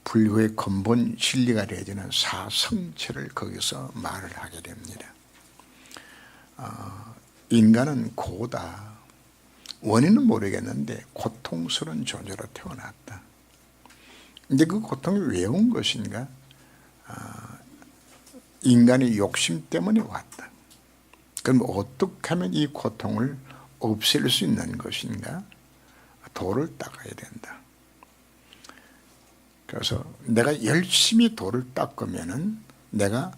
불교의 근본 진리가 되어지는 사성체를 거기서 말을 하게 됩니다. 인간은 고다. 원인은 모르겠는데 고통스러운 존재로 태어났다. 근데 그 고통이 왜 온 것인가? 인간의 욕심 때문에 왔다. 그럼 어떻게 하면 이 고통을 없앨 수 있는 것인가? 도를 닦아야 된다. 그래서 내가 열심히 도를 닦으면은 내가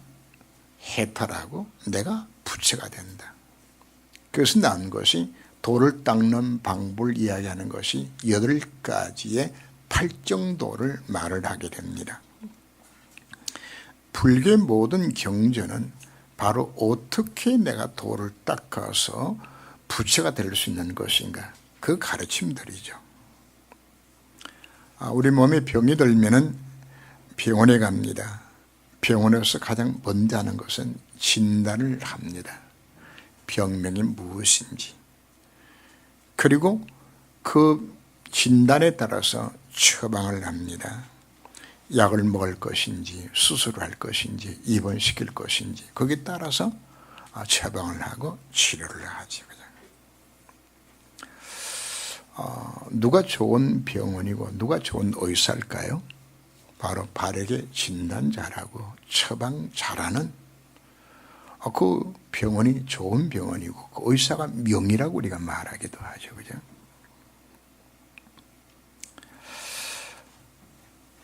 해탈하고 내가 부처가 된다. 그래서 나온 것이 도를 닦는 방법을 이야기하는 것이 8가지의 팔정도를 말을 하게 됩니다. 불교의 모든 경전은 바로 어떻게 내가 도를 닦아서 부처가 될 수 있는 것인가, 그 가르침들이죠. 우리 몸에 병이 들면은 병원에 갑니다. 병원에서 가장 먼저 하는 것은 진단을 합니다. 병명이 무엇인지. 그리고 그 진단에 따라서 처방을 합니다. 약을 먹을 것인지, 수술을 할 것인지, 입원시킬 것인지, 거기에 따라서 처방을 하고 치료를 하지. 누가 좋은 병원이고 누가 좋은 의사일까요? 바로 바르게 진단 잘하고 처방 잘하는 그 병원이 좋은 병원이고 그 의사가 명이라고 우리가 말하기도 하죠. 그죠?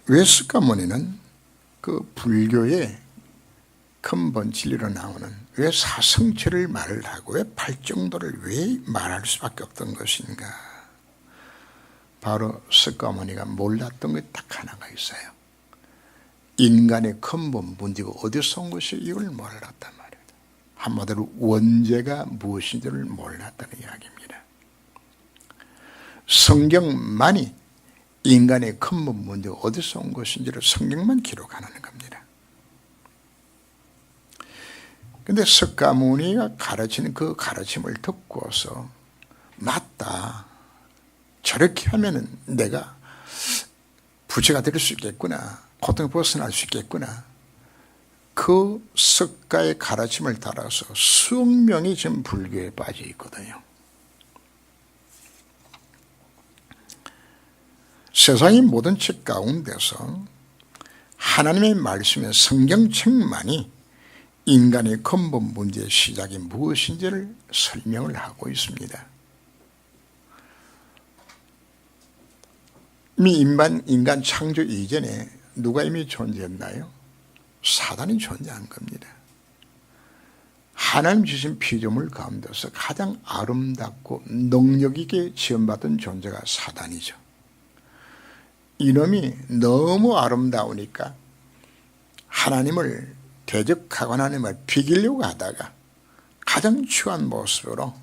왜 석가모니는 그 불교의 근본 진리로 나오는 왜 사성체를 말을 하고 왜 팔정도를 왜 말할 수밖에 없던 것인가? 바로 석가모니가 몰랐던 게 딱 하나가 있어요. 인간의 근본 문제가 어디서 온 것이 이걸 몰랐단 말이에요. 한마디로 원죄가 무엇인지를 몰랐다는 이야기입니다. 성경만이 인간의 근본 문제가 어디서 온 것인지를 성경만 기록하는 겁니다. 그런데 석가모니가 가르치는 그 가르침을 듣고서 맞다. 저렇게 하면은 내가 부처가 될 수 있겠구나. 고통을 벗어날 수 있겠구나. 그 석가의 가르침을 따라서 수억 명이 지금 불교에 빠져 있거든요. 세상의 모든 책 가운데서 하나님의 말씀의 성경책만이 인간의 근본 문제의 시작이 무엇인지를 설명을 하고 있습니다. 이미 인간 창조 이전에 누가 이미 존재했나요? 사단이 존재한 겁니다. 하나님 주신 피조물 가운데서 가장 아름답고 능력 있게 지원받은 존재가 사단이죠. 이놈이 너무 아름다우니까 하나님을 대적하고 하나님을 비기려고 하다가 가장 추한 모습으로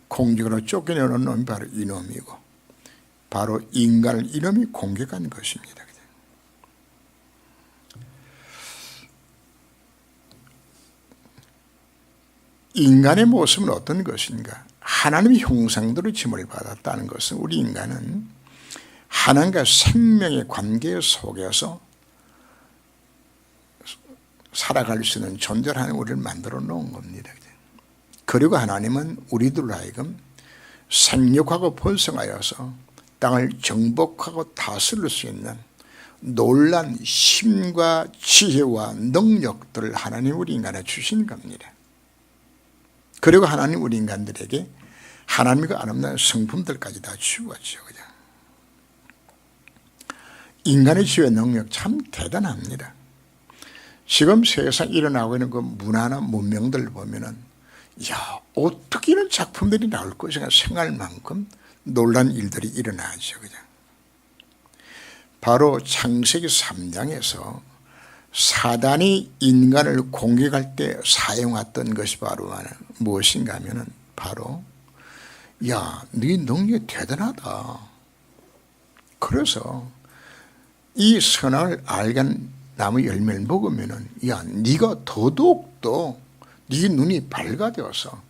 공중으로 쫓겨내는 놈이 바로 이놈이고 바로 인간을 이놈이 공격한 것입니다. 인간의 모습은 어떤 것인가? 하나님의 형상대로 짐을 받았다는 것은 우리 인간은 하나님과 생명의 관계 속에서 살아갈 수 있는 존재라는 우리를 만들어 놓은 겁니다. 그리고 하나님은 우리들로 하여금 생육하고 번성하여서 땅을 정복하고 다스릴 수 있는 놀란 힘과 지혜와 능력들을 하나님 우리 인간에 주신 겁니다. 그리고 하나님 우리 인간들에게 하나님의 그 아름다운 성품들까지 다 주었죠. 그죠? 인간의 지혜 능력 참 대단합니다. 지금 세상에 일어나고 있는 그 문화나 문명들을 보면은 야, 어떻게 이런 작품들이 나올 것인가 생각할 만큼 놀란 일들이 일어나죠. 그죠? 바로 창세기 3장에서 사단이 인간을 공격할 때 사용했던 것이 바로 무엇인가 하면은 바로 야, 네 능력이 대단하다. 그래서 이 선악을 알간 나무 열매를 먹으면은 야, 네가 더더욱더 네 눈이 밝아져서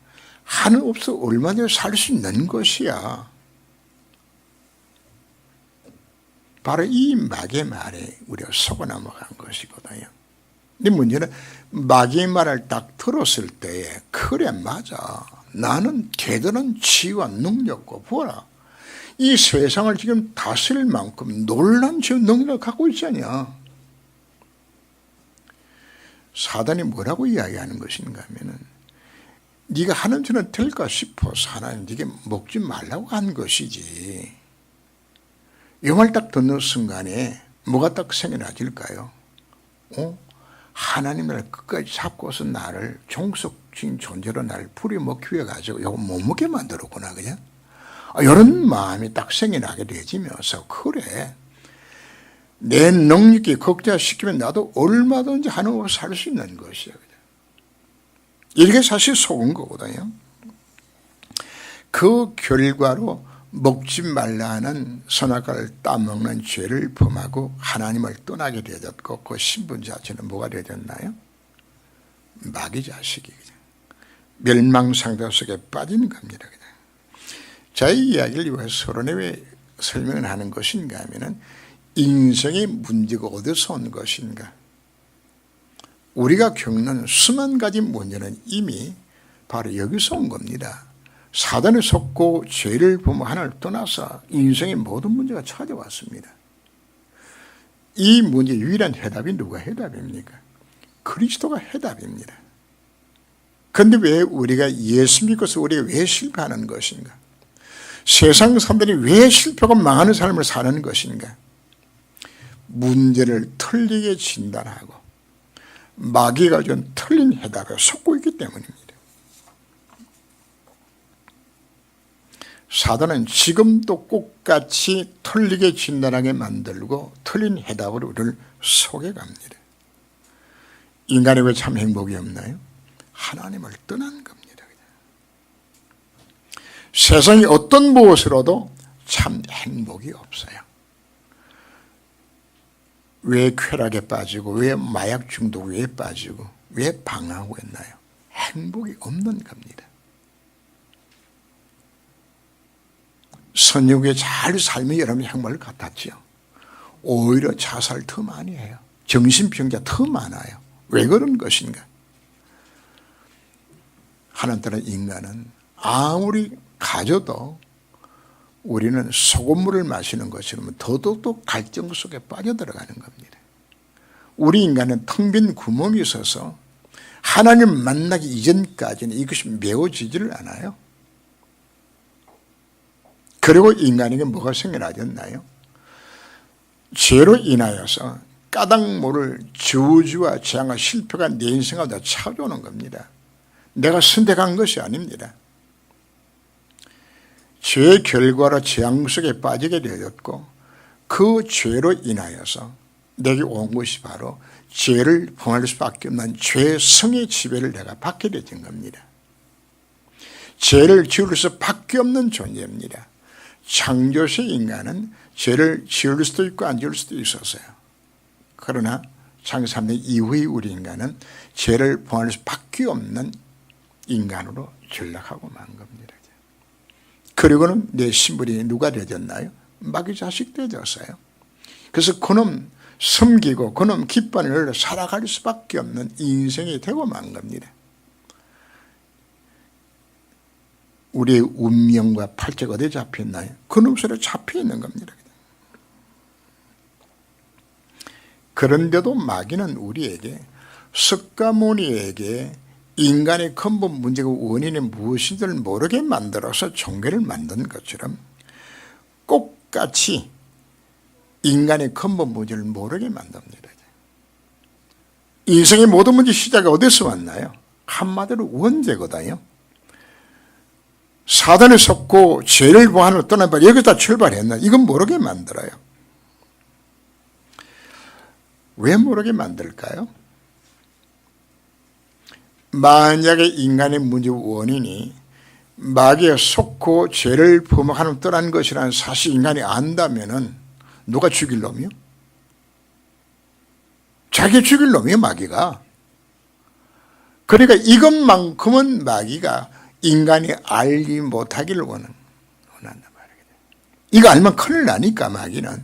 하늘 없어 얼마나 살 수 있는 것이야. 바로 이 마귀의 말에 우리가 속아 넘어간 것이거든요. 근데 문제는 마귀의 말을 딱 들었을 때에 그래 맞아. 나는 대단한 지혜와 능력과 보라. 이 세상을 지금 다스릴 만큼 놀라운 지혜와 능력을 갖고 있잖냐. 사단이 뭐라고 이야기하는 것인가 하면은 네가 하는 일은 될까 싶어서 하나님 네게 먹지 말라고 한 것이지. 이 말 딱 듣는 순간에 뭐가 딱 생겨나질까요? 하나님을 끝까지 잡고서 나를 종속적인 존재로 나를 부려먹기 위해 가지고 이거 못 먹게 만들었구나 그냥. 이런 마음이 딱 생겨나게 되지면서 그래 내 능력이 극대화시키면 나도 얼마든지 하나님과 살 수 있는 것이야. 이게 사실 속은 거거든요. 그 결과로 먹지 말라 하는 선악과를 따먹는 죄를 범하고 하나님을 떠나게 되었고 그 신분 자체는 뭐가 되었나요? 마귀 자식이 멸망 상태 속에 빠진 겁니다. 자, 이 이야기를 왜 서론에 왜 설명을 하는 것인가 하면은 인생의 문제가 어디서 온 것인가? 우리가 겪는 수만 가지 문제는 이미 바로 여기서 온 겁니다. 사단에 속고 죄를 범하고 하나님을 떠나서 인생의 모든 문제가 찾아왔습니다. 이 문제의 유일한 해답이 누가 해답입니까? 그리스도가 해답입니다. 그런데 왜 우리가 예수 믿고서 우리가 왜 실패하는 것인가? 세상 사람들이 왜 실패하고 망하는 삶을 사는 것인가? 문제를 틀리게 진단하고 마귀가 준 틀린 해답에 속고 있기 때문입니다. 사단은 지금도 똑같이 틀리게 진단하게 만들고 틀린 해답으로 우리를 속여갑니다. 인간이 왜 참 행복이 없나요? 하나님을 떠난 겁니다. 세상의 어떤 무엇으로도 참 행복이 없어요. 왜 쾌락에 빠지고 왜 마약 중독에 빠지고 왜 방황하고 있나요? 행복이 없는 겁니다. 선역에 잘 살면 여러분이 행복을 갖았죠. 오히려 자살 더 많이 해요. 정신병자 더 많아요. 왜 그런 것인가? 하나님 따라 인간은 아무리 가져도 우리는 소금물을 마시는 것처럼 더더욱 갈증 속에 빠져들어가는 겁니다. 우리 인간은 텅 빈 구멍이 있어서 하나님 만나기 이전까지는 이것이 메워지지를 않아요. 그리고 인간에게 뭐가 생겨나졌나요? 죄로 인하여서 까닭 모를 저주와 재앙과 실패가 내 인생을 다 찾아오는 겁니다. 내가 선택한 것이 아닙니다. 죄의 결과로 재앙 속에 빠지게 되었고 그 죄로 인하여서 내게 온 것이 바로 죄를 범할 수밖에 없는 죄성의 지배를 내가 받게 되는 겁니다. 죄를 지을 수밖에 없는 존재입니다. 창조시 인간은 죄를 지을 수도 있고 안 지을 수도 있었어요. 그러나 창세 3년 이후의 우리 인간은 죄를 범할 수밖에 없는 인간으로 전락하고 만 겁니다. 그리고는 내 신분이 누가 되었나요? 마귀 자식 되었어요. 그래서 그놈 섬기고 그놈 기반을 살아갈 수밖에 없는 인생이 되고 만 겁니다. 우리의 운명과 팔자가 어디에 잡혀있나요? 그놈 손에 잡혀있는 겁니다. 그런데도 마귀는 우리에게 석가모니에게 인간의 근본 문제가 원인이 무엇인지를 모르게 만들어서 종교를 만든 것처럼 똑같이 인간의 근본 문제를 모르게 만듭니다. 인생의 모든 문제 시작이 어디서 왔나요? 한마디로 원죄거든요. 사단에 속고 죄를 범하는 떠난 바 여기서 출발했나? 이건 모르게 만들어요. 왜 모르게 만들까요? 만약에 인간의 문제 원인이 마귀에 속고 죄를 범하는 떠난 것이라는 사실 인간이 안다면은 누가 죽일 놈이요? 자기 죽일 놈이요, 마귀가. 그러니까 이것만큼은 마귀가 인간이 알지 못하기를 원한단 말이에요. 이거 알면 큰일 나니까 마귀는.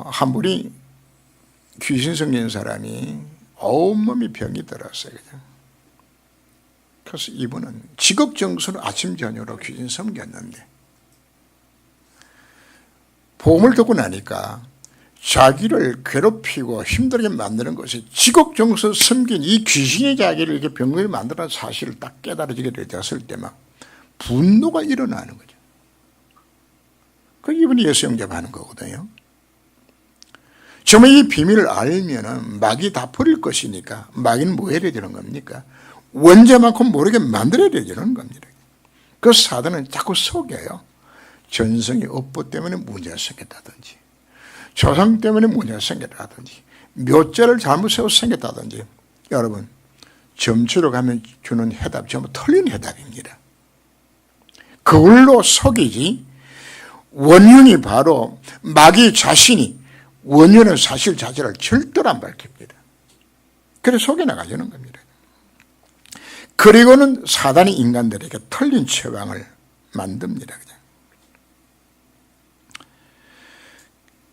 한 분이 귀신 생긴 사람이 온몸이 병이 들었어요. 그냥. 그래서 이분은 지극정성으로 아침 저녁으로 귀신 섬겼는데 복음을 듣고 나니까 자기를 괴롭히고 힘들게 만드는 것이 지극정성 섬긴 이 귀신의 자기를 이렇게 병을 만드는 사실을 딱 깨달아지게 되었을 때 막 분노가 일어나는 거죠. 그 이분이 예수 영접하는 거거든요. 정말 이 비밀을 알면은 마귀 다 버릴 것이니까 마귀는 뭐 해야 되는 겁니까? 원죄만큼 모르게 만들어야 되는 겁니다. 그 사단은 자꾸 속여요. 전성의 업보 때문에 문제가 생겼다든지 조상 때문에 문제가 생겼다든지 묘자를 잘못 세워서 생겼다든지 여러분 점치러 가면 주는 해답 전부 틀린 해답입니다. 그걸로 속이지 원흉이 바로 마귀 자신이 원흉의 사실 자체를 절대로 안 밝힙니다. 그래서 속여나가지는 겁니다. 그리고는 사단이 인간들에게 틀린 처방을 만듭니다. 그냥.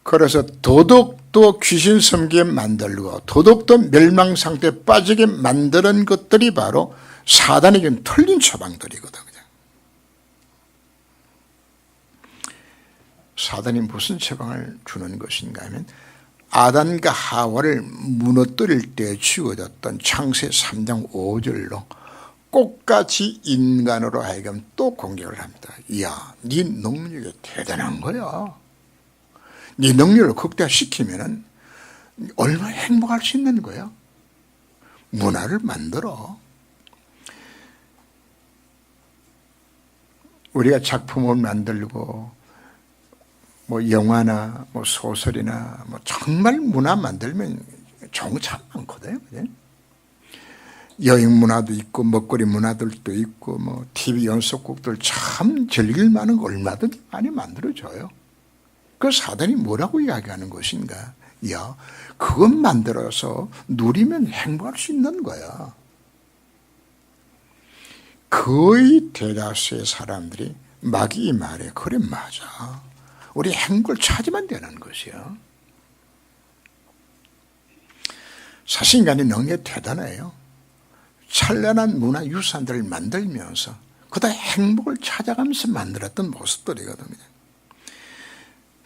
그래서 도덕도 귀신 섬기게 만들고 도덕도 멸망 상태에 빠지게 만드는 것들이 바로 사단에게는 틀린 처방들이거든요. 사단이 무슨 처방을 주는 것인가 하면 아담과 하와를 무너뜨릴 때 주어졌던 창세 3장 5절로 꽃같이 인간으로 하여금 또 공격을 합니다. 이야, 네 능력이 대단한 거야. 네 능력을 극대화시키면 얼마나 행복할 수 있는 거야. 문화를 만들어. 우리가 작품을 만들고 뭐 영화나 뭐 소설이나 뭐 정말 문화 만들면 좋은 거 참 많거든요. 여행 문화도 있고 먹거리 문화들도 있고 뭐 TV 연속곡들 참 즐길 만한 거 얼마든지 많이 만들어줘요. 그 사단이 뭐라고 이야기하는 것인가? 야, 그것 만들어서 누리면 행복할 수 있는 거야. 거의 대다수의 사람들이 마귀 말에 그래 맞아. 우리 행복을 찾으면 되는 것이요. 사실 인간의 능력이 대단해요. 찬란한 문화 유산들을 만들면서 그다 행복을 찾아가면서 만들었던 모습들이거든요.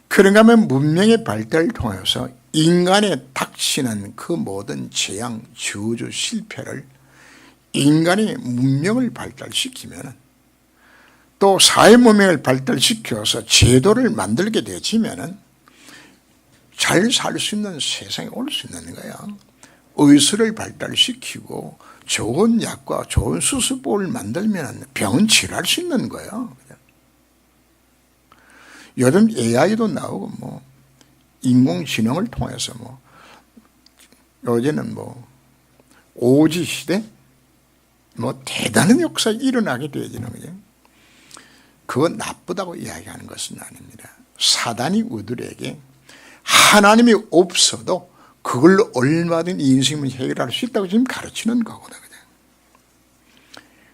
그런가 하면 문명의 발달을 통해서 인간에 닥치는 그 모든 재앙, 저주, 실패를 인간의 문명을 발달시키면 또 사회 문명을 발달시켜서 제도를 만들게 되지면 잘 살 수 있는 세상에 올 수 있는 거야. 의술을 발달시키고 좋은 약과 좋은 수술법을 만들면 병은 치료할 수 있는 거야. 요즘 AI도 나오고 뭐 인공지능을 통해서 뭐 요새는 뭐 오지 시대 뭐 대단한 역사가 일어나게 되어지는 거죠. 그건 나쁘다고 이야기하는 것은 아닙니다. 사단이 우리들에게 하나님이 없어도 그걸로 얼마든 인생을 해결할 수 있다고 지금 가르치는 거거든요.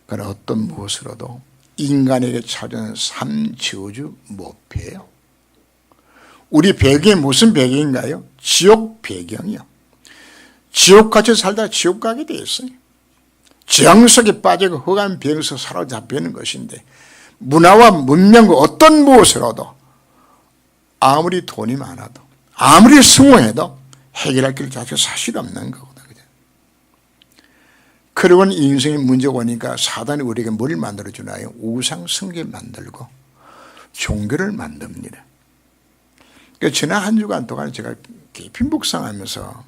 그러나 어떤 무엇으로도 인간에게 찾아오는 삶 저주 못 피해요. 우리 배경이 무슨 배경인가요? 지옥 배경이요. 지옥같이 살다가 지옥 가게 돼 있어요. 재앙 속에 빠지고 흑암 비행에서 사로잡히는 것인데 문화와 문명과 어떤 무엇으로도 아무리 돈이 많아도 아무리 성공해도 해결할 길 자체가 사실 없는 거거든요. 그리고는 인생의 문제가 오니까 사단이 우리에게 뭘 만들어주나요? 우상 숭배를 만들고 종교를 만듭니다. 그러니까 지난 한 주간 동안 제가 깊이 묵상하면서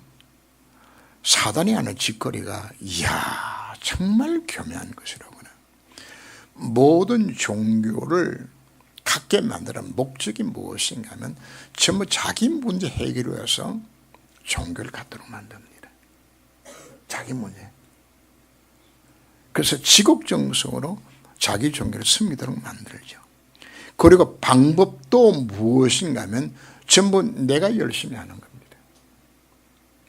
사단이 하는 짓거리가 이야 정말 교묘한 것이라구나. 모든 종교를 갖게 만드는 목적이 무엇인가 하면 전부 자기 문제 해결을 위해서 종교를 갖도록 만듭니다. 자기 문제. 그래서 지극정성으로 자기 종교를 섬기도록 만들죠. 그리고 방법도 무엇인가 하면 전부 내가 열심히 하는 겁니다.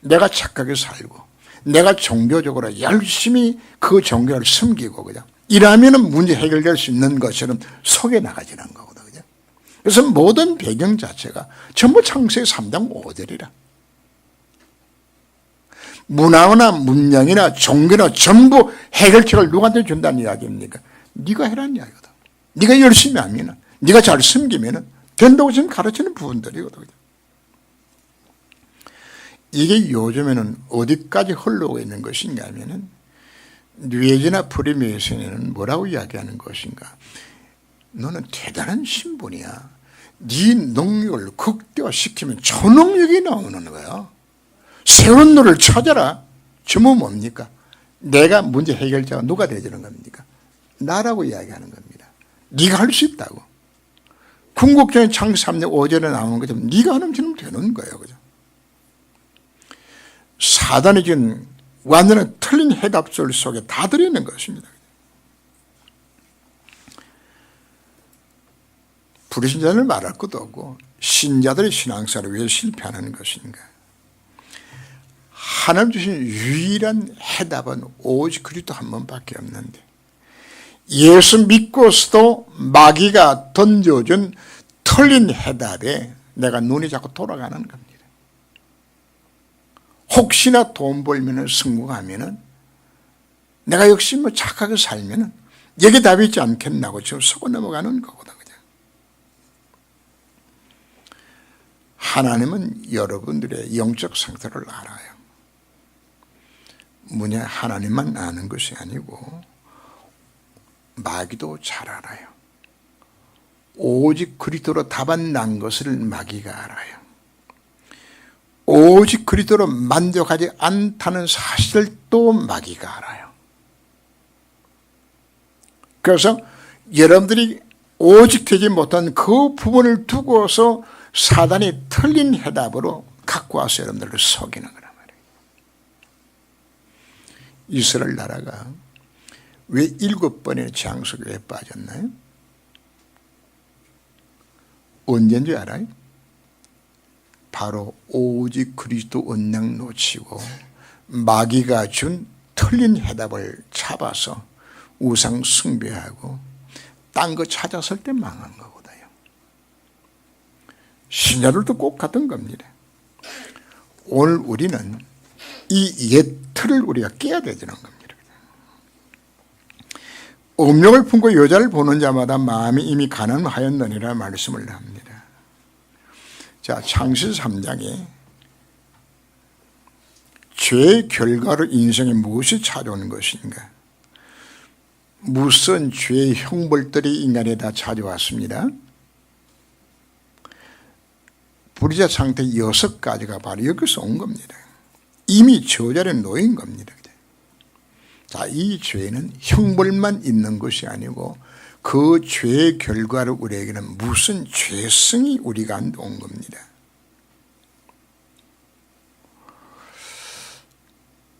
내가 착하게 살고 내가 종교적으로 열심히 그 종교를 섬기고 그냥 이러면 문제 해결될 수 있는 것처럼 속에 나가지는 거거든요. 그래서 모든 배경 자체가 전부 창세기 3장 5절이라. 문화나 문명이나 종교나 전부 해결책을 누구한테 준다는 이야기입니까? 네가 해라는 이야기거든. 네가 열심히 하면, 네가 잘 섬기면 된다고 지금 가르치는 부분들이거든. 이게 요즘에는 어디까지 흘러오고 있는 것인가 하면은, 뉴에이지나 프리메이슨에는 뭐라고 이야기하는 것인가? 너는 대단한 신분이야. 네 능력을 극대화시키면 초능력이 나오는 거야. 새로운 노를 찾아라. 전부 뭡니까? 내가 문제 해결자가 누가 되어주는 겁니까? 나라고 이야기하는 겁니다. 네가 할 수 있다고. 궁극적인 창세기 3장 5절에 나오는 것처럼 네가 하면 되는 거예요. 그죠? 사단이 지금 완전히 틀린 해답설 속에 다 들어있는 것입니다. 불신자를 말할 것도 없고 신자들의 신앙생활을 왜 실패하는 것인가? 하나님 주신 유일한 해답은 오직 그리스도 한 번밖에 없는데, 예수 믿고서도 마귀가 던져준 틀린 해답에 내가 눈이 자꾸 돌아가는 겁니다. 혹시나 돈 벌면 성공하면 내가 역시 뭐 착하게 살면 여기 답이 있지 않겠나고 지금 속고 넘어가는 거거든. 하나님은 여러분들의 영적 상태를 알아요. 문제 하나님만 아는 것이 아니고 마귀도 잘 알아요. 오직 그리스도로 답안 난 것을 마귀가 알아요. 오직 그리스도로 만족하지 않다는 사실을 또 마귀가 알아요. 그래서 여러분들이 오직 되지 못한 그 부분을 두고서 사단이 틀린 해답으로 갖고 와서 여러분들을 속이는 거란 말이에요. 이스라엘 나라가 왜 7번의 장수교에 빠졌나요? 언제인 줄 알아요? 바로 오직 그리스도 언약 놓치고 마귀가 준 틀린 해답을 잡아서 우상 숭배하고 딴 거 찾았을 때 망한 거거든요. 신자들도 꼭 같은 겁니다. 오늘 우리는 이 옛 틀을 우리가 깨야 되는 겁니다. 음욕을 품고 여자를 보는 자마다 마음이 이미 가늠하였느니라 말씀을 합니다. 자, 창세기 3장에 죄의 결과로 인생에 무엇이 찾아오는 것인가? 무슨 죄의 형벌들이 인간에다 찾아왔습니다. 불의자 상태 6가지가 바로 여기서 온 겁니다. 이미 저 자리에 놓인 겁니다. 자, 이 죄는 형벌만 있는 것이 아니고 그 죄의 결과로 우리에게는 무슨 죄성이 우리가 온 겁니다.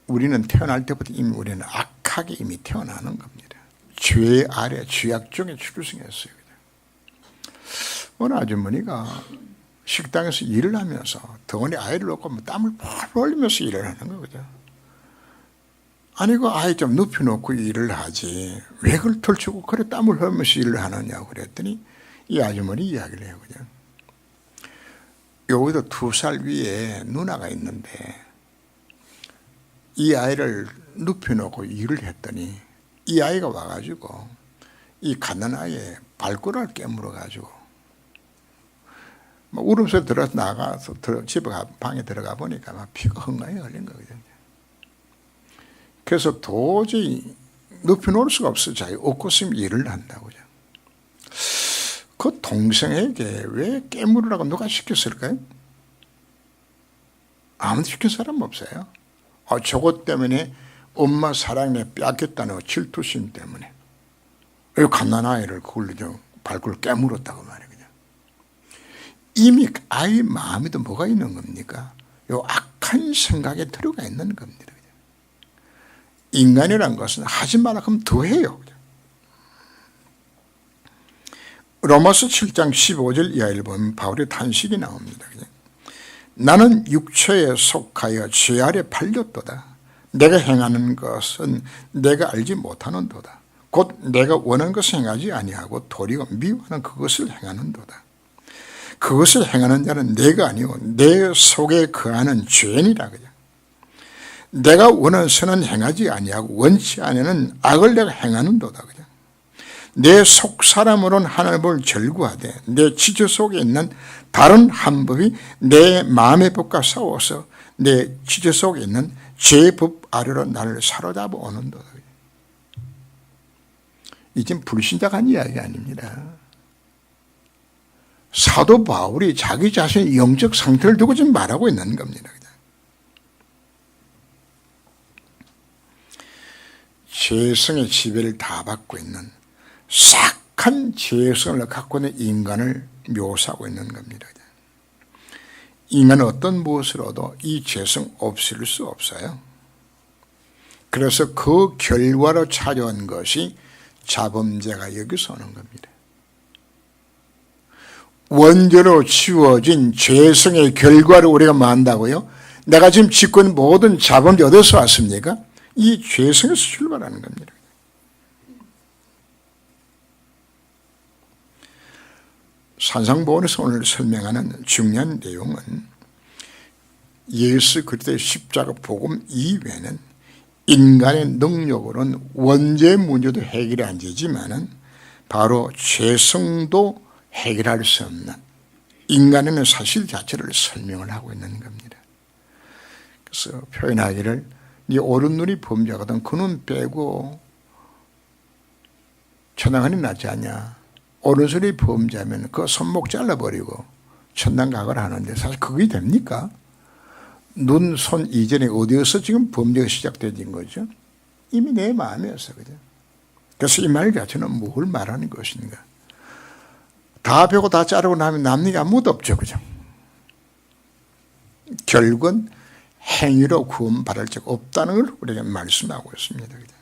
우리는 태어날 때부터 이미 우리는 악하게 이미 태어나는 겁니다. 죄 아래 죄악 중에 출생했어요. 어느 아주머니가 식당에서 일을 하면서 덩어리 아이를 놓고 땀을 펄펄 흘리면서 일을 하는 거거든요. 아니 그 아이 좀 눕혀놓고 일을 하지 왜 그걸 털치고 그래 땀을 흘리면서 일을 하느냐고 그랬더니 이 아주머니 이야기를 해요. 그냥 여기도 2살 위에 누나가 있는데 이 아이를 눕혀놓고 일을 했더니 이 아이가 와가지고 이 갓난아이의 발가락을 깨물어가지고 막 울음소리 들어서 나가서 집에 방에 들어가 보니까 막 피가 흥건히 흘린 거거든요. 그래서 도저히 눕혀놓을 수가 없어요. 자기 옷고심 일을 한다고요. 그 동생에게 왜 깨물으라고 누가 시켰을까요? 아무도 시킨 사람 없어요. 저것 때문에 엄마 사랑에 뺏겼다는 질투심 때문에 이 갓난아이를 그걸로 발굴 깨물었다고 말이에요. 이미 아이 마음에도 뭐가 있는 겁니까? 요 악한 생각에 들어가 있는 겁니다. 인간이란 것은 하지 말라 하면 더 해요. 로마서 7장 15절 이하를 보면 바울의 탄식이 나옵니다. 나는 육체에 속하여 죄 아래 팔렸도다. 내가 행하는 것은 내가 알지 못하는도다. 곧 내가 원하는 것을 행하지 아니하고 도리어 미워하는 그것을 행하는도다. 그것을 행하는 자는 내가 아니오 내 속에 거하는 죄인이라. 그냥 내가 원하는 선은 행하지 아니하고 원치 아니하는 악을 내가 행하는도다. 그냥 내 속 사람으로는 하나님의 법을 절구하되 내 지체 속에 있는 다른 한 법이 내 마음의 법과 싸워서 내 지체 속에 있는 제 법 아래로 나를 사로잡아 오는도다. 이 지금 불신자간 이야기 아닙니다. 사도 바울이 자기 자신의 영적 상태를 두고 지금 말하고 있는 겁니다. 죄성의 지배를 다 받고 있는 싹한 죄성을 갖고 있는 인간을 묘사하고 있는 겁니다. 인간은 어떤 무엇으로도 이 죄성 없앨 수 없어요. 그래서 그 결과로 찾아온 것이 자범죄가 여기서 오는 겁니다. 원죄로 지워진 죄성의 결과를 우리가 만다고요? 내가 지금 짓고 있는 모든 자범죄 어디서 왔습니까? 이 죄성에서 출발하는 겁니다. 산상보원에서 오늘 설명하는 중요한 내용은 예수 그리스도의 십자가 복음 이외에는 인간의 능력으로는 원죄 문제도 해결이 안 되지만은 바로 죄성도 해결할 수 없는 인간의 사실 자체를 설명을 하고 있는 겁니다. 그래서 표현하기를 네 오른눈이 범죄하거든 그 눈 빼고 천당하니 낫지 않냐. 오른손이 범죄하면 그 손목 잘라버리고 천당 가거라 하는데 사실 그게 됩니까? 눈, 손 이전에 어디에서 지금 범죄가 시작된 거죠? 이미 내 마음이었어. 그죠? 그래서 이 말 자체는 뭘 말하는 것인가? 다 베고 다 자르고 나면 남는 게 아무것도 없죠. 그죠? 결국은 행위로 구원받을 적 없다는 걸 우리가 말씀하고 있습니다. 그죠?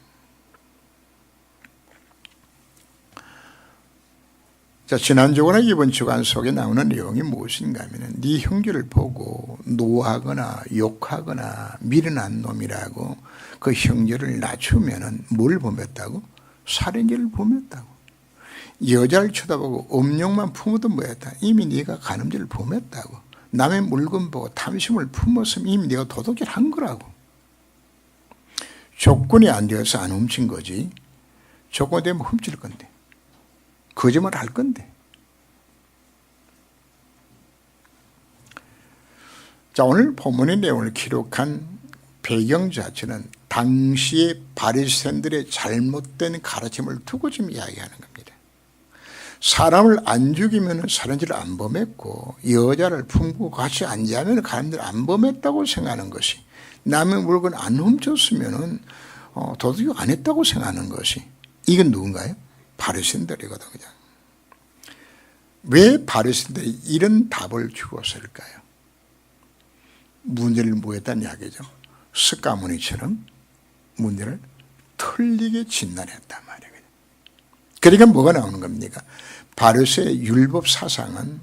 자, 지난 주간과 이번 주간 속에 나오는 내용이 무엇인가 하면 네 형제를 보고 노하거나 욕하거나 미련한 놈이라고 그 형제를 낮추면 뭘 범했다고? 살인죄를 범했다고. 여자를 쳐다보고 음욕만 품어도 뭐였다? 이미 네가 간음죄를 범했다고. 남의 물건 보고 탐심을 품었으면 이미 네가 도둑질 한 거라고. 조건이 안 되어서 안 훔친 거지. 조건이 되면 훔칠 건데. 거짓말 할 건데. 자, 오늘 본문의 내용을 기록한 배경 자체는 당시의 바리새인들의 잘못된 가르침을 두고 지금 이야기하는 겁니다. 사람을 안 죽이면 살인죄를 안 범했고 여자를 품고 같이 앉으면 가람들 안 범했다고 생각하는 것이 남의 물건 안 훔쳤으면 도둑이 안 했다고 생각하는 것이 이건 누군가요? 바리새인들이거든. 그냥. 왜 바리새인들이 이런 답을 주었을까요? 문제를 뭐했다는 이야기죠. 스가모니처럼 문제를 틀리게 진단했단 말이에요. 그러니까 뭐가 나오는 겁니까? 바리새의 율법 사상은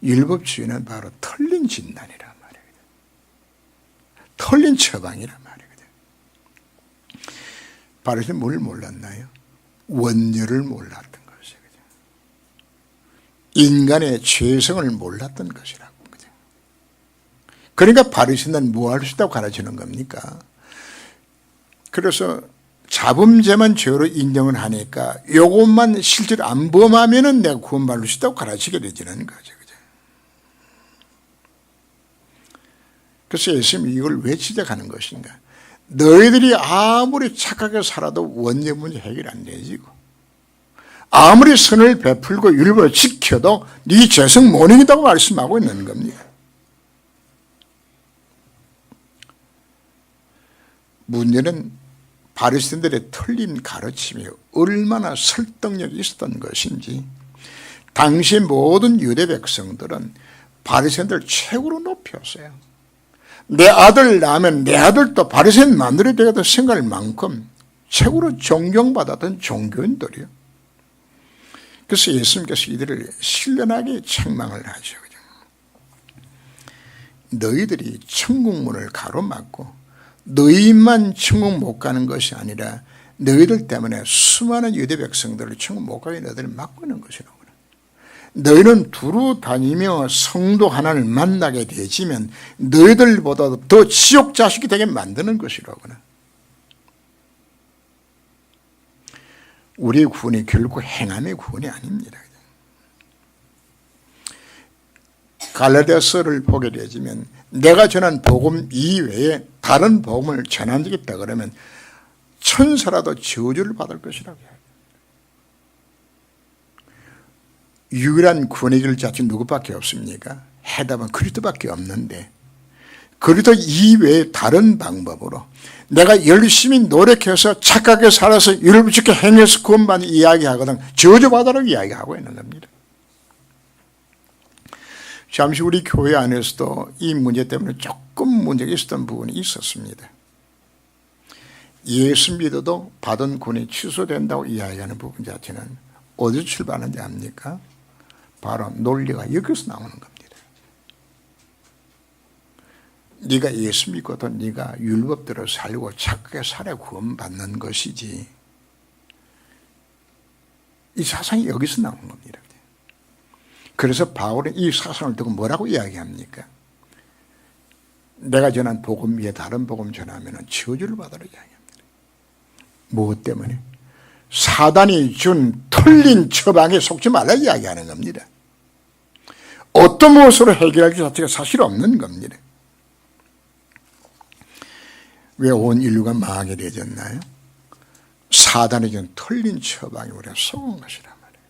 율법주의는 바로 틀린 진단이란 말이에요. 틀린 처방이란 말이에요. 바리새는 뭘 몰랐나요? 원죄를 몰랐던 것이죠. 인간의 죄성을 몰랐던 것이라고. 그러니까 바리새인은 뭐 할 수 있다고 가르치는 겁니까? 그래서 자범죄만 죄로 인정을 하니까 요것만 실제로 안 범하면은 내가 구원받을 수 있다고 가르치게 되지는 거죠. 그래서 예수님이 이걸 왜 지적하는 것인가? 너희들이 아무리 착하게 살아도 원죄 문제 해결 안 되지고 아무리 선을 베풀고 율법을 지켜도 네 죄성 못 이긴다고 말씀하고 있는 겁니다. 문제는 바리새인들의 틀린 가르침이 얼마나 설득력이 있었던 것인지 당시 모든 유대 백성들은 바리새인들을 최고로 높였어요. 내 아들 낳으면 내 아들도 바리새인 만들어야 되겠다 생각할 만큼 최고로 존경받았던 종교인들이요. 그래서 예수님께서 이들을 신령하게 책망을 하죠. 너희들이 천국문을 가로막고 너희만 천국 못 가는 것이 아니라 너희들 때문에 수많은 유대 백성들을 천국 못 가게 너희들을 막고 있는 것이라고. 너희는 두루 다니며 성도 하나를 만나게 되지면 너희들보다도 더 지옥 자식이 되게 만드는 것이라고는. 우리의 구원이 결코 행함의 구원이 아닙니다. 갈라디아서를 보게 되지면 내가 전한 복음 이외에 다른 복음을 전한 적이 있다 그러면 천사라도 저주를 받을 것이라고 해요. 유일한 구원의 길 자체 누구밖에 없습니까? 해답은 그리스도밖에 없는데 그리스도 이외에 다른 방법으로 내가 열심히 노력해서 착하게 살아서 율법지켜 행해서 구원받는 이야기하거든 저주받으라고 이야기하고 있는 겁니다. 잠시 우리 교회 안에서도 이 문제 때문에 조금 문제가 있었던 부분이 있었습니다. 예수 믿어도 받은 구원이 취소된다고 이야기하는 부분 자체는 어디서 출발하는지 압니까? 바로 논리가 여기서 나오는 겁니다. 네가 예수 믿고도 네가 율법대로 살고 착하게 살아 구원받는 것이지, 이 사상이 여기서 나오는 겁니다. 그래서 바울은 이 사상을 두고 뭐라고 이야기합니까? 내가 전한 복음 위에 다른 복음 전하면 저주를 받으라 이야기합니다. 무엇 때문에? 사단이 준 틀린 처방에 속지 말라 이야기하는 겁니다. 어떤 무엇으로 해결할 것 자체가 사실 없는 겁니다. 왜 온 인류가 망하게 되었나요? 사단이 준 틀린 처방에 우리가 속은 것이란 말이에요.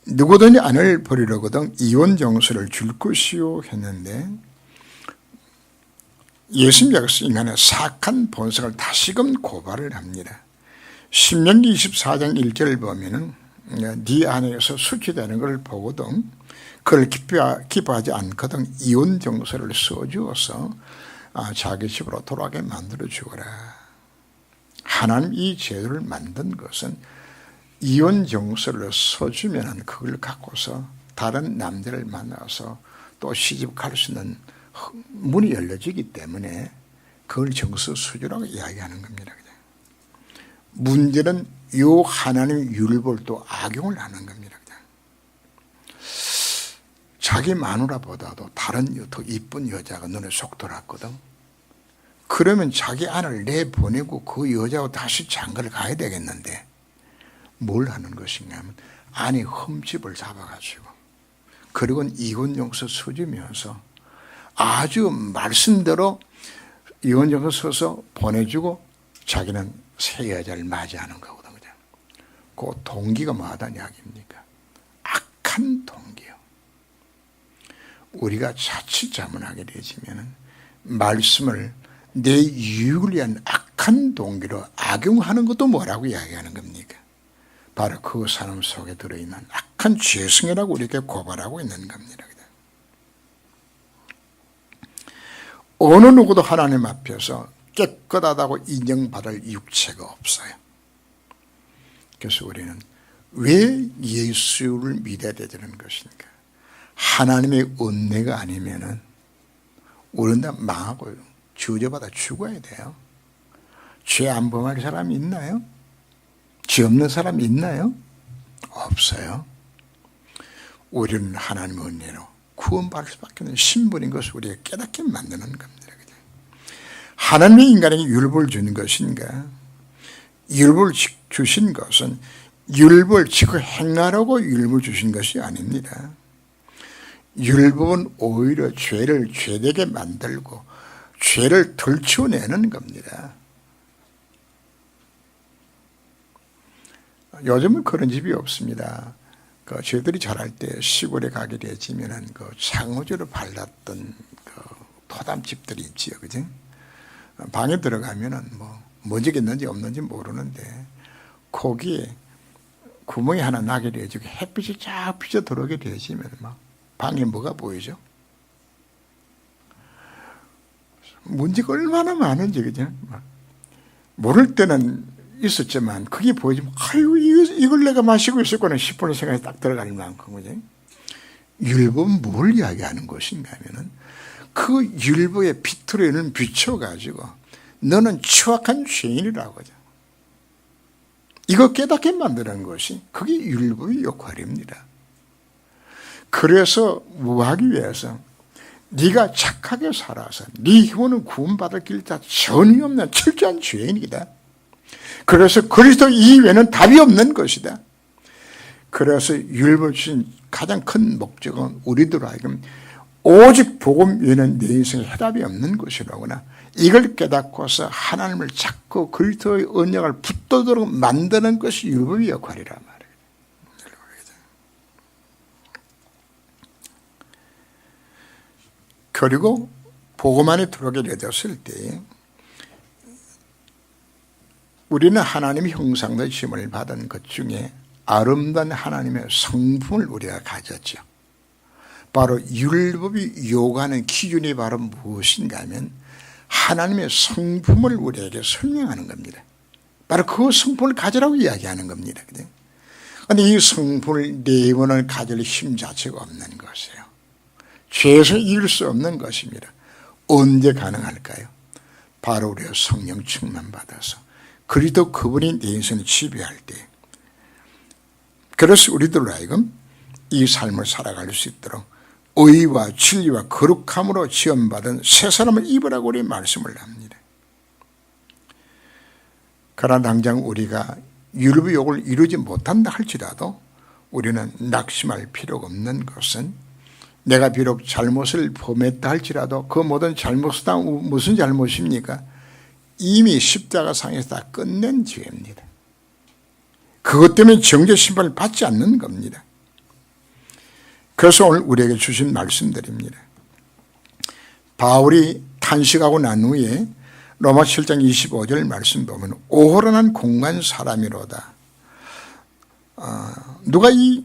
누구든지 아내를 버리려거든 이혼 정서를 줄 것이요 했는데, 예수님께서 인간의 사악한 본성을 다시금 고발을 합니다. 신명기 24장 1절을 보면은 네 아내에서 수치되는 것을 보거든 그걸 기뻐하지 않거든 이혼 정서를 써주어서 자기 집으로 돌아가게 만들어 주거라. 하나님 이 제도를 만든 것은 이혼 정서를 써주면 그걸 갖고서 다른 남자를 만나서 또 시집 갈 수 있는 문이 열려지기 때문에 그걸 정서 수주라고 이야기하는 겁니다. 문제는 요 하나님 율법을 또 악용을 하는 겁니다. 자기 마누라보다도 다른 더 이쁜 여자가 눈에 쏙 들어왔거든. 그러면 자기 아내를 내보내고 그 여자하고 다시 장가를 가야 되겠는데 뭘 하는 것인가 하면 아내 흠집을 잡아가지고 그리고 이혼용서 써주면서 아주 말씀대로 이혼용서 써서 보내주고 자기는 새 여자를 맞이하는 거거든. 그 동기가 뭐하다는 이야기입니까? 악한 동기요. 우리가 자칫 잘못하게 되지면 말씀을 내 유익을 위한 악한 동기로 악용하는 것도 뭐라고 이야기하는 겁니까? 바로 그 사람 속에 들어있는 악한 죄성이라고 우리에게 고발하고 있는 겁니다. 어느 누구도 하나님 앞에서 깨끗하다고 인정받을 육체가 없어요. 그래서 우리는 왜 예수를 믿어야 되는 것인가? 하나님의 은혜가 아니면은 우리는 다 망하고 저주받아 죽어야 돼요. 죄 안 범할 사람이 있나요? 죄 없는 사람이 있나요? 없어요. 우리는 하나님의 은혜로 구원받을 수밖에 없는 신분인 것을 우리가 깨닫게 만드는 겁니다. 하나님의 인간에게 율법을 주는 것인가? 율법을 주신 것은 율법을 지켜 행하라고 율법을 주신 것이 아닙니다. 율법은 오히려 죄를 죄되게 만들고 죄를 덜쳐내는 겁니다. 요즘은 그런 집이 없습니다. 저희들이 자랄 때 시골에 가게 되지면은 창호지로 발랐던 토담집들이 있지요, 그죠? 방에 들어가면은 먼지가 있는지 없는지 모르는데 거기에 구멍이 하나 나게 되어지고 햇빛이 쫙 비쳐 들어오게 되어지면 방에 뭐가 보이죠? 먼지가 얼마나 많은지, 그죠? 모를 때는 있었지만 그게 보이지만 아유 이걸 내가 마시고 있었구나 싶은 생각이 딱 들어갈 만큼, 그죠? 율법은 뭘 이야기하는 것인가 하면은 그 율법의 비틀어는 비춰가지고 너는 추악한 죄인이라고 하죠. 이거 깨닫게 만드는 것이 그게 율법의 역할입니다. 그래서 뭐 하기 위해서 네가 착하게 살아서 네 형은 구원받을 길 다 전혀 없는 철저한 죄인이다. 그래서 그리스도 이외에는 답이 없는 것이다. 그래서 율법 주신 가장 큰 목적은 우리들 하여금 오직 복음 외에는 내 인생에 해답이 없는 것이라거나 이걸 깨닫고서 하나님을 찾고 그리스도의 언약을 붙들도록 만드는 것이 율법의 역할이란 말이에요. 그리고 복음 안에 들어오게 되었을 때 우리는 하나님의 형상의 지음을 받은 것 중에 아름다운 하나님의 성품을 우리가 가졌죠. 바로 율법이 요구하는 기준이 바로 무엇인가 하면 하나님의 성품을 우리에게 설명하는 겁니다. 바로 그 성품을 가지라고 이야기하는 겁니다. 그런데 이 성품을 내면을 가질 힘 자체가 없는 것이에요. 죄에서 이길 수 없는 것입니다. 언제 가능할까요? 바로 우리가 성령 충만 받아서 그리스도 그분이 내 인생을 지배할 때, 그래서 우리들로 하여금 이 삶을 살아갈 수 있도록 의와 진리와 거룩함으로 지원받은 새 사람을 입으라고 우리 말씀을 합니다. 그러나 당장 우리가 율법의 욕을 이루지 못한다 할지라도 우리는 낙심할 필요가 없는 것은 내가 비록 잘못을 범했다 할지라도 그 모든 잘못은 다 무슨 잘못입니까? 이미 십자가상에서 다 끝낸 죄입니다. 그것 때문에 정죄 심판을 받지 않는 겁니다. 그래서 오늘 우리에게 주신 말씀들입니다. 바울이 탄식하고 난 후에 로마 7장 25절 말씀 보면 오호란한 공간 사람이로다. 누가 이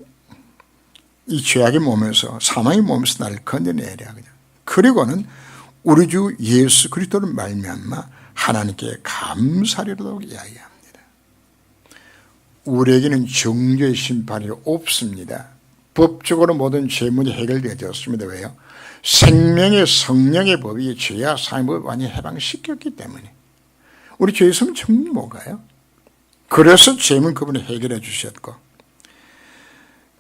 죄악의 몸에서 사망의 몸에서 나를 건져내랴. 그리고는 우리 주 예수 그리스도를 말미암아 하나님께 감사리로도 이야기합니다. 우리에게는 정죄의 심판이 없습니다. 법적으로 모든 죄 문제 해결되었습니다. 왜요? 생명의 성령의 법이 죄와 사망의 법을 완전히 해방시켰기 때문에 우리 죄의 섬 정말 뭐가요? 그래서 죄문 그분이 해결해 주셨고,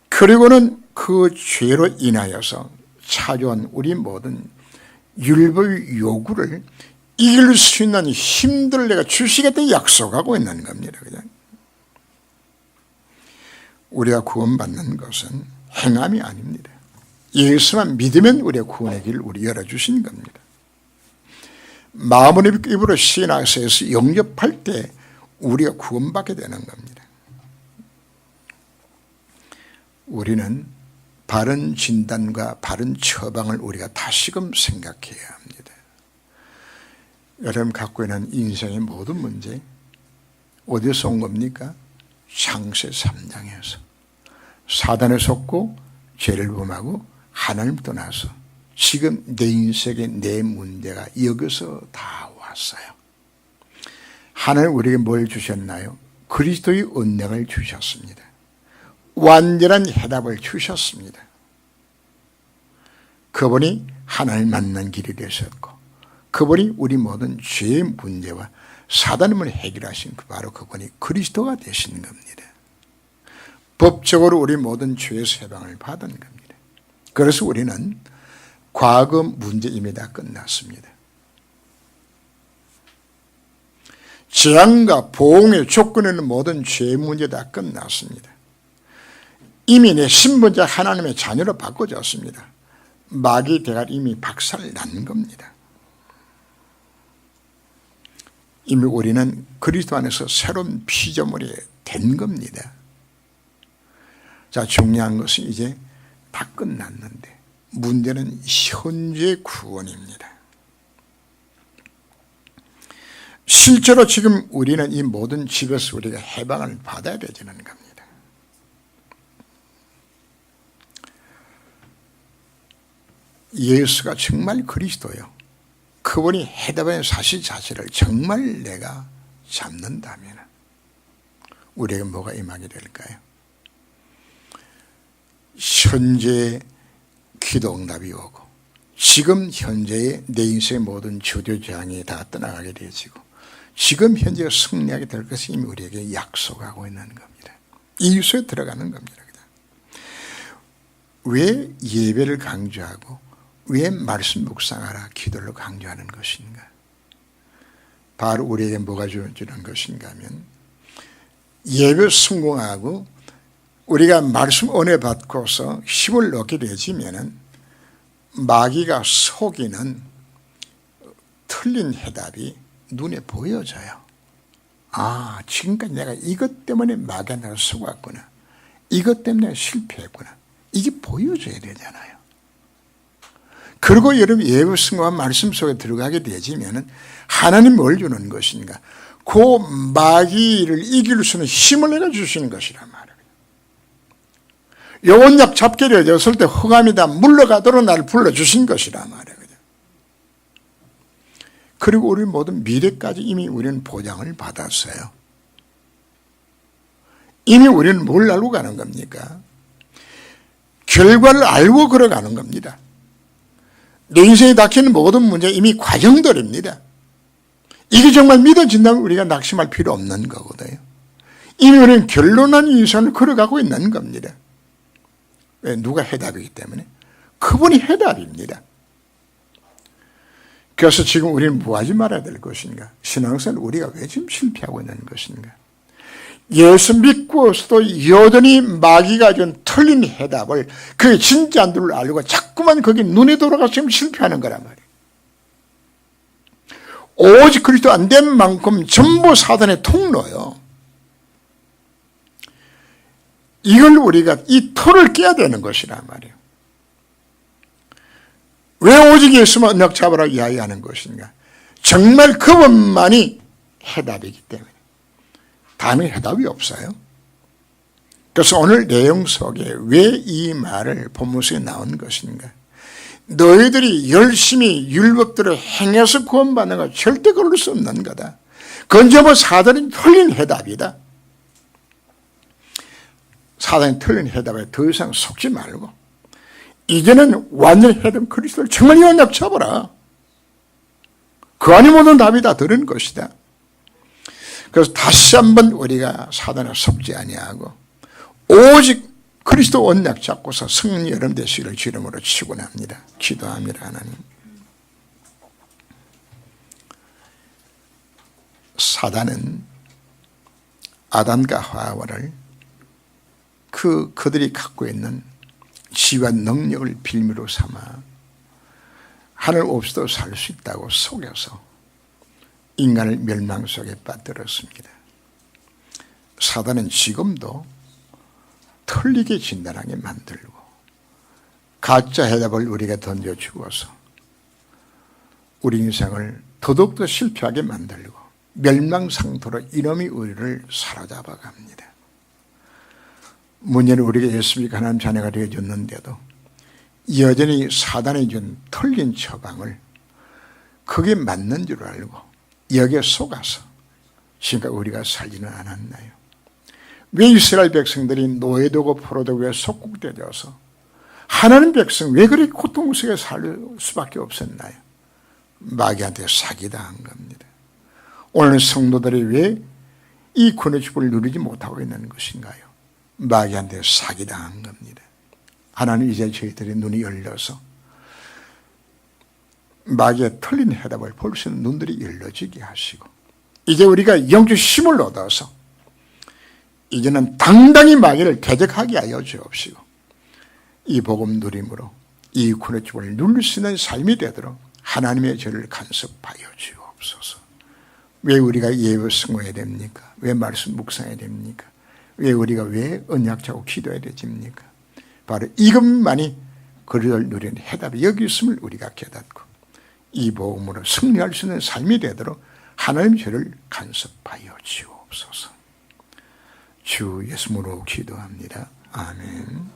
그리고는 그 죄로 인하여서 찾아온 우리 모든 율법의 요구를 이길 수 있는 힘들을 내가 주시겠다 약속하고 있는 겁니다. 그냥 우리가 구원받는 것은 행함이 아닙니다. 예수만 믿으면 우리가 구원의 길을 우리 열어주신 겁니다. 마음의 입으로 신앙에서 영접할 때 우리가 구원받게 되는 겁니다. 우리는 바른 진단과 바른 처방을 우리가 다시금 생각해야 합니다. 여러분 갖고 있는 인생의 모든 문제 어디서 온 겁니까? 창세 3장에서 사단에 속고 죄를 범하고 하나님 떠나서 지금 내 인생의 내 문제가 여기서 다 왔어요. 하나님 우리에게 뭘 주셨나요? 그리스도의 언약을 주셨습니다. 완전한 해답을 주셨습니다. 그분이 하나님 만난 길이 되셨고 그분이 우리 모든 죄의 문제와 사단을 해결하신 바로 그분이 그리스도가 되신 겁니다. 법적으로 우리 모든 죄에서 해방을 받은 겁니다. 그래서 우리는 과거 문제 이미 다 끝났습니다. 재앙과 보응의 조건에는 모든 죄 문제 다 끝났습니다. 이미 내 신분자 하나님의 자녀로 바꿔졌습니다. 마귀의 대가리 이미 박살 난 겁니다. 이미 우리는 그리스도 안에서 새로운 피조물이 된 겁니다. 자, 중요한 것은 이제 다 끝났는데 문제는 현재 구원입니다. 실제로 지금 우리는 이 모든 집에서 우리가 해방을 받아야 되는 겁니다. 예수가 정말 그리스도요. 그분이 해답의 사실 자체를 정말 내가 잡는다면 우리에게 뭐가 임하게 될까요? 현재 기도 응답이 오고 지금 현재의 내 인생의 모든 주저장이 다 떠나가게 되어지고 지금 현재 승리하게 될 것을 이미 우리에게 약속하고 있는 겁니다. 이유소에 들어가는 겁니다. 왜 예배를 강조하고 왜 말씀 묵상하라 기도를 강조하는 것인가? 바로 우리에게 뭐가 주는 것인가 하면 예배 성공하고 우리가 말씀 은혜 받고서 힘을 얻게 되지면은 마귀가 속이는 틀린 해답이 눈에 보여져요. 아, 지금까지 내가 이것 때문에 마귀한테 속았구나. 이것 때문에 실패했구나. 이게 보여줘야 되잖아요. 그리고 여러분 예배 성공한 말씀 속에 들어가게 되지면은 하나님 뭘 주는 것인가? 그 마귀를 이길 수 있는 힘을 내가 주시는 것이란 말이에요. 영혼약 잡게 되었을 때 흑암이 다 물러가도록 나를 불러주신 것이란 말이에요. 그리고 우리 모든 미래까지 이미 우리는 보장을 받았어요. 이미 우리는 뭘 알고 가는 겁니까? 결과를 알고 걸어가는 겁니다. 내 인생에 닥치는 모든 문제 이미 과정들입니다. 이게 정말 믿어진다면 우리가 낙심할 필요 없는 거거든요. 이미 우리는 결론한 인생을 걸어가고 있는 겁니다. 왜? 누가 해답이기 때문에. 그분이 해답입니다. 그래서 지금 우리는 뭐 하지 말아야 될 것인가? 신앙생활 우리가 왜 지금 실패하고 있는 것인가? 예수 믿고서도 여전히 마귀가 준 틀린 해답을 그게 진짜인 줄 알고 자꾸만 거기 눈에 돌아가서 지금 실패하는 거란 말이에요. 오직 그리스도 안 된 만큼 전부 사단의 통로요. 이걸 우리가 이 틀을 깨야 되는 것이란 말이에요. 왜 오직 예수만 언약 잡으라 이야기하는 것인가? 정말 그분만이 해답이기 때문에. 다음에 해답이 없어요. 그래서 오늘 내용 속에 왜 이 말을 본문 속에 나온 것인가? 너희들이 열심히 율법대로 행해서 구원받는 건 절대 그럴 수 없는 거다. 그건 전부 사단이 틀린 해답이다. 사단이 틀린 해답에 더 이상 속지 말고 이제는 완전히 해답 그리스도를 정말 언약 잡아라. 그 안에 모든 답이 다 들은 것이다. 그래서 다시 한번 우리가 사단에 속지 아니하고 오직 그리스도 언약 잡고서 승리 여러분 되시기를 주름으로 축원합니다. 기도합니다. 하나님. 사단은 아담과 하와를 그들이 갖고 있는 지와 능력을 빌미로 삼아 하늘 없이도 살 수 있다고 속여서 인간을 멸망 속에 빠뜨렸습니다. 사단은 지금도 틀리게 진단하게 만들고 가짜 해답을 우리가 던져주어서 우리 인생을 더더욱더 실패하게 만들고 멸망 상태로 이놈이 우리를 사로잡아 갑니다. 문제는 우리가 예수 믿고 하나님 자녀가 되어줬는데도 여전히 사단이 준 틀린 처방을 그게 맞는 줄 알고 여기에 속아서 지금까지 우리가 살지는 않았나요? 왜 이스라엘 백성들이 노예되고 포로되고 왜 속국되어서 하나님 백성 왜 그렇게 고통 속에 살 수밖에 없었나요? 마귀한테 사기당한 겁니다. 오늘 성도들이 왜 이 구원의 축복을 누리지 못하고 있는 것인가요? 마귀한테 사기당한 겁니다. 하나님 이제 저희들의 눈이 열려서 마귀의 틀린 해답을 볼 수 있는 눈들이 열려지게 하시고 이제 우리가 영적 힘을 얻어서 이제는 당당히 마귀를 대적하게 하여 주옵시고 이 복음 누림으로 이 구원의 축복을 누릴 수 있는 삶이 되도록 하나님의 저를 간섭하여 주옵소서. 왜 우리가 예배 승호해야 됩니까? 왜 말씀 묵상해야 됩니까? 왜 우리가 왜 언약 잡고 기도해야 됩니까? 바로 이것만이 그를 누리는 해답이 여기 있음을 우리가 깨닫고 이 복음으로 승리할 수 있는 삶이 되도록 하나님 저를 간섭하여 주옵소서. 주 예수님으로 기도합니다. 아멘.